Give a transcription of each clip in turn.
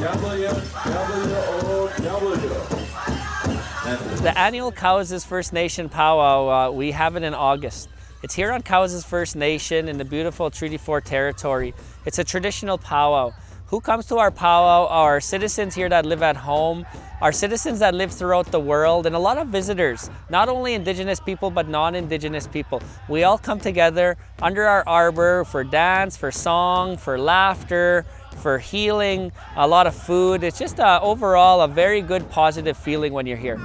The annual Cowesses First Nation powwow, we have it in August. It's here on Cowesses First Nation in the beautiful Treaty 4 territory. It's a traditional powwow. Who comes to our powwow are citizens here that live at home, our citizens that live throughout the world, and a lot of visitors, not only Indigenous people, but non-Indigenous people. We all come together under our arbor for dance, for song, for laughter, for healing, a lot of food. It's just overall a very good positive feeling when you're here.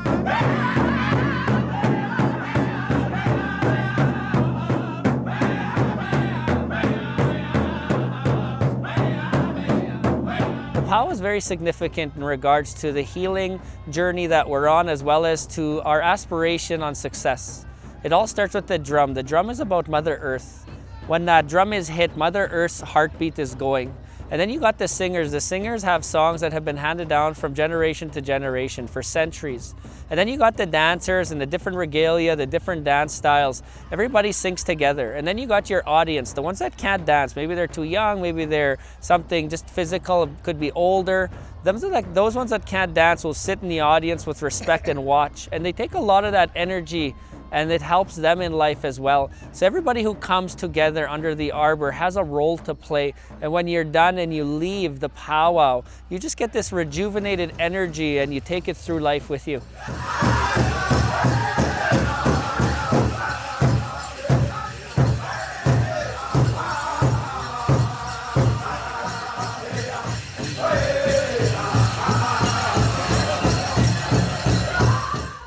The powwow is very significant in regards to the healing journey that we're on, as well as to our aspiration on success. It all starts with the drum. The drum is about Mother Earth. When that drum is hit, Mother Earth's heartbeat is going. And then you got the singers. The singers have songs that have been handed down from generation to generation for centuries. And then you got the dancers and the different regalia, the different dance styles. Everybody sings together. And then you got your audience, the ones that can't dance. Maybe they're too young, maybe they're something just physical, could be older. Those ones that can't dance will sit in the audience with respect and watch. And they take a lot of that energy, and it helps them in life as well. So everybody who comes together under the arbor has a role to play. And when you're done and you leave the powwow, you just get this rejuvenated energy and you take it through life with you.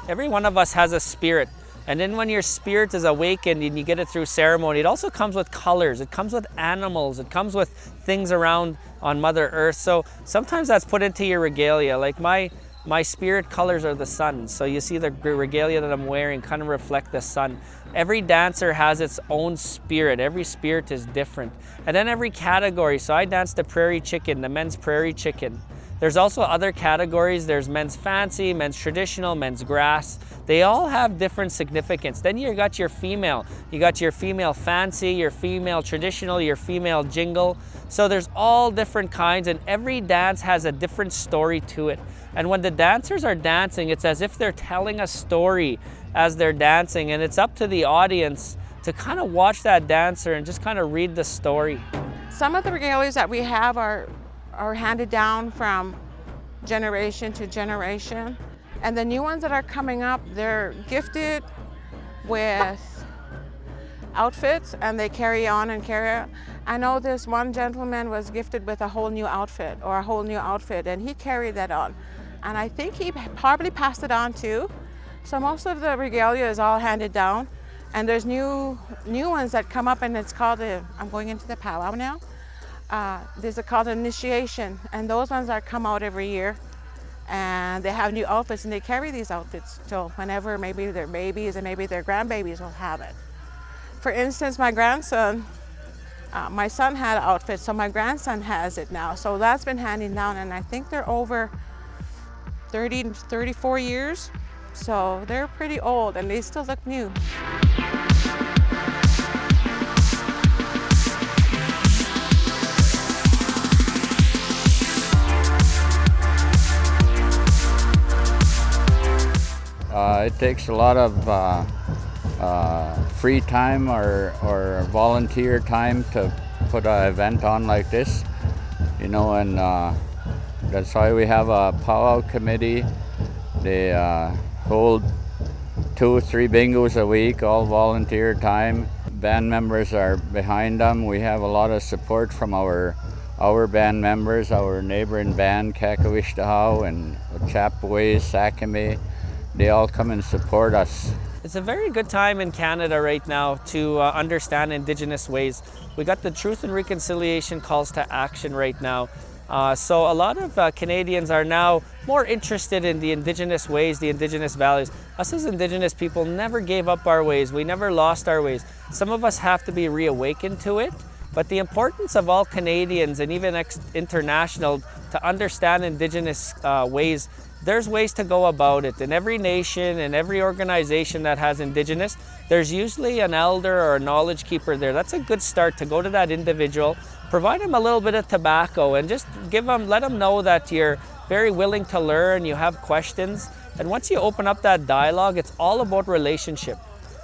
Every one of us has a spirit. And then when your spirit is awakened and you get it through ceremony, it also comes with colors, it comes with animals, it comes with things around on Mother Earth. So sometimes that's put into your regalia. Like my spirit colors are the sun. So you see the regalia that I'm wearing kind of reflect the sun. Every dancer has its own spirit. Every spirit is different. And then every category. So I dance the prairie chicken, the men's prairie chicken. There's also other categories. There's men's fancy, men's traditional, men's grass. They all have different significance. Then you got your female. You got your female fancy, your female traditional, your female jingle. So there's all different kinds, and every dance has a different story to it. And when the dancers are dancing, it's as if they're telling a story as they're dancing, and it's up to the audience to kind of watch that dancer and just kind of read the story. Some of the regalias that we have are handed down from generation to generation. And the new ones that are coming up, they're gifted with outfits and they carry on and carry on. I know this one gentleman was gifted with a whole new outfit and he carried that on. And I think he probably passed it on too. So most of the regalia is all handed down. And there's new ones that come up, and it's called, I'm going into the powwow now. There's called initiation, and those ones are come out every year, and they have new outfits, and they carry these outfits till whenever maybe their babies and maybe their grandbabies will have it. For instance, my grandson, my son had an outfit, so my grandson has it now. So that's been handing down, and I think they're over 34 years. So they're pretty old, and they still look new. It takes a lot of free time or volunteer time to put an event on like this, you know, and that's why we have a powwow committee. They hold 2 or 3 bingos a week, all volunteer time. Band members are behind them. We have a lot of support from our band members, our neighboring band, Cowesses and Chapways, Sakame. They all come and support us. It's a very good time in Canada right now to understand Indigenous ways. We got the Truth and Reconciliation calls to action right now. So a lot of Canadians are now more interested in the Indigenous ways, the Indigenous values. Us as Indigenous people never gave up our ways. We never lost our ways. Some of us have to be reawakened to it, but the importance of all Canadians and even international to understand Indigenous ways there's ways to go about it. In every nation and every organization that has Indigenous, there's usually an elder or a knowledge keeper there. That's a good start, to go to that individual, provide them a little bit of tobacco, and just let them know that you're very willing to learn, you have questions. And once you open up that dialogue, it's all about relationship.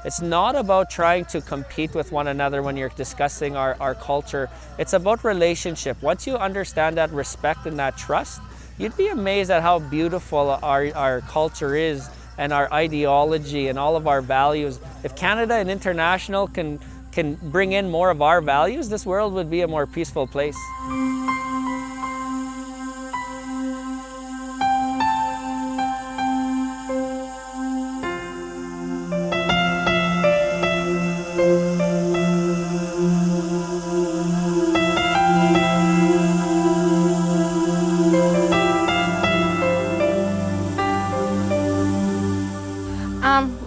It's not about trying to compete with one another when you're discussing our culture. It's about relationship. Once you understand that respect and that trust, you'd be amazed at how beautiful our culture is, and our ideology and all of our values. If Canada and international can bring in more of our values, this world would be a more peaceful place.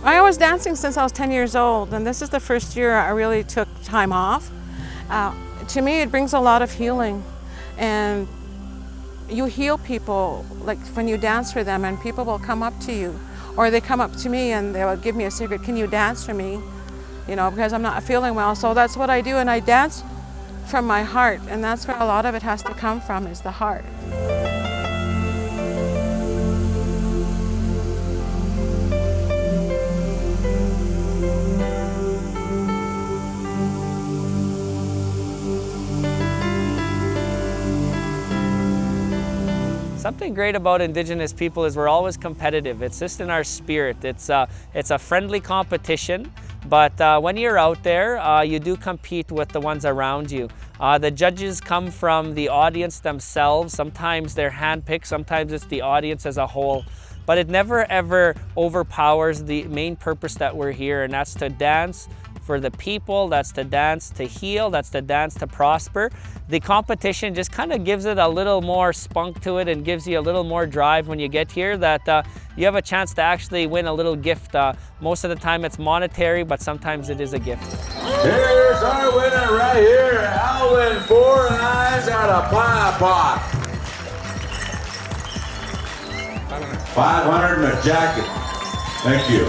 I was dancing since I was 10 years old, and this is the first year I really took time off. To me, it brings a lot of healing, and you heal people like when you dance for them, and people will come up to you, or they come up to me and they will give me a secret, "Can you dance for me?" You know, because I'm not feeling well. So that's what I do, and I dance from my heart, and that's where a lot of it has to come from, is the heart. Something great about Indigenous people is we're always competitive. It's just in our spirit. It's a friendly competition, but when you're out there, you do compete with the ones around you. The judges come from the audience themselves. Sometimes they're handpicked, sometimes it's the audience as a whole, but it never ever overpowers the main purpose that we're here, and that's to dance for the people, that's to dance to heal, that's to dance to prosper. The competition just kind of gives it a little more spunk to it and gives you a little more drive when you get here, that you have a chance to actually win a little gift. Most of the time it's monetary, but sometimes it is a gift. Here's our winner right here, Alvin Four Eyes out of Papa. 500 and a jacket. Thank you.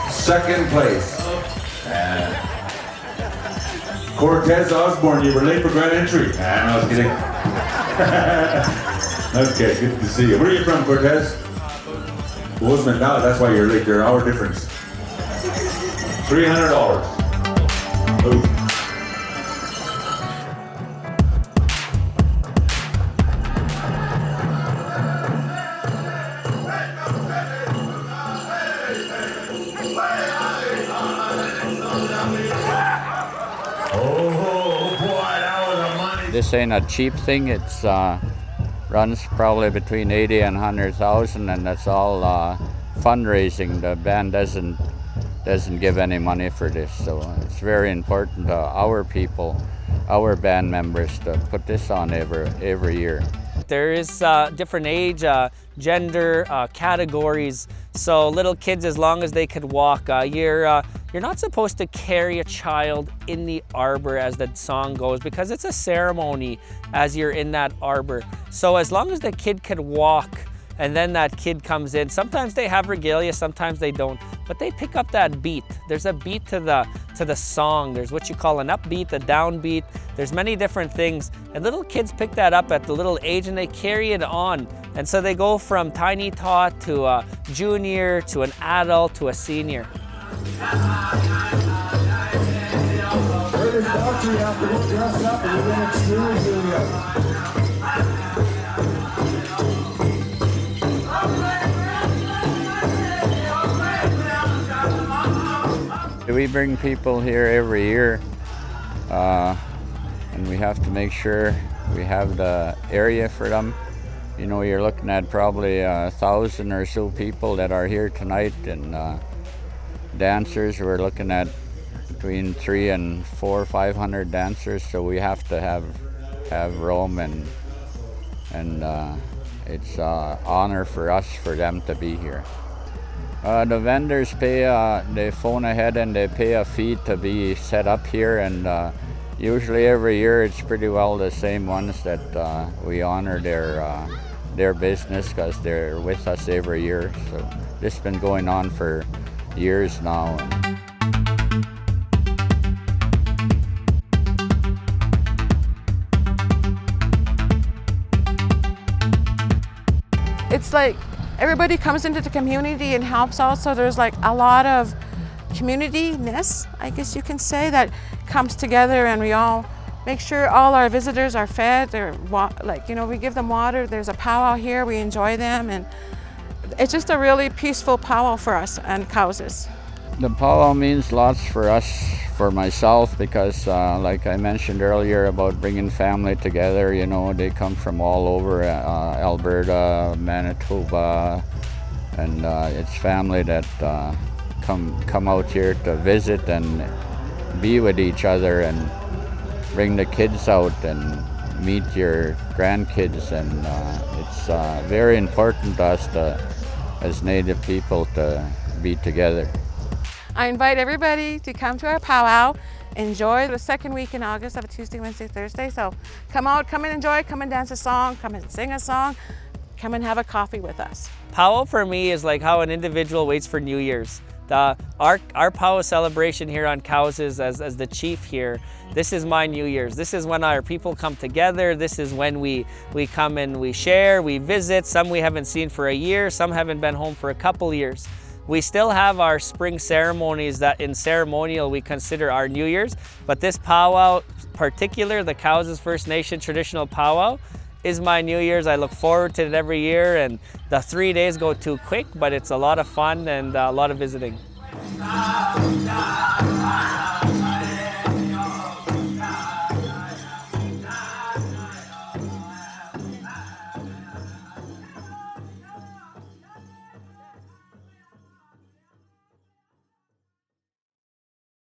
Second place. And Cortez Osborne, you were late for grand entry. Nah, I was kidding. Okay, good to see you. Where are you from, Cortez? Bozeman Valley, that's why you're late. There's an hour difference. $300. Ooh. This ain't a cheap thing. It's runs probably between 80 and 100,000, and that's all fundraising. The band doesn't give any money for this, so it's very important to our people, our band members, to put this on every year. There is different age, gender, categories. So little kids, as long as they could walk, you're not supposed to carry a child in the arbor, as the song goes, because it's a ceremony as you're in that arbor. So as long as the kid could walk, and then that kid comes in, sometimes they have regalia, sometimes they don't, but they pick up that beat. There's a beat to the song. There's what you call an upbeat, a downbeat. There's many different things, and little kids pick that up at the little age, and they carry it on. And so they go from tiny tot to a junior to an adult to a senior. We bring people here every year, and we have to make sure we have the area for them. You know, you're looking at probably 1,000 or so people that are here tonight, and dancers, we're looking at between 300 and 400 or 500 dancers, so we have to have room, and it's an honor for us for them to be here. The vendors pay, they phone ahead and they pay a fee to be set up here, and usually every year it's pretty well the same ones that we honor their business because they're with us every year. So this has been going on for years now. It's like everybody comes into the community and helps out, so there's like a lot of community-ness, I guess you can say, that comes together, and we all make sure all our visitors are fed. They're like, you know, we give them water. There's a powwow here, we enjoy them, and it's just a really peaceful powwow for us and Cowesses. The powwow means lots for us, for myself, because like I mentioned earlier about bringing family together, you know, they come from all over Alberta, Manitoba, and it's family that come out here to visit and be with each other, and bring the kids out and meet your grandkids, and it's very important to us as Native people to be together. I invite everybody to come to our powwow. Enjoy the second week in August of Tuesday, Wednesday, Thursday. So come out, come and enjoy, come and dance a song, come and sing a song, come and have a coffee with us. Powwow for me is like how an individual waits for New Year's. Our powwow celebration here on Cowesses, as the chief here, this is my New Year's. This is when our people come together. This is when we come and we share, we visit. Some we haven't seen for a year, some haven't been home for a couple years. We still have our spring ceremonies that in ceremonial we consider our New Year's, but this powwow, particular, the Cowesses First Nation traditional powwow, is my New Year's. I look forward to it every year, and the 3 days go too quick, but it's a lot of fun and a lot of visiting.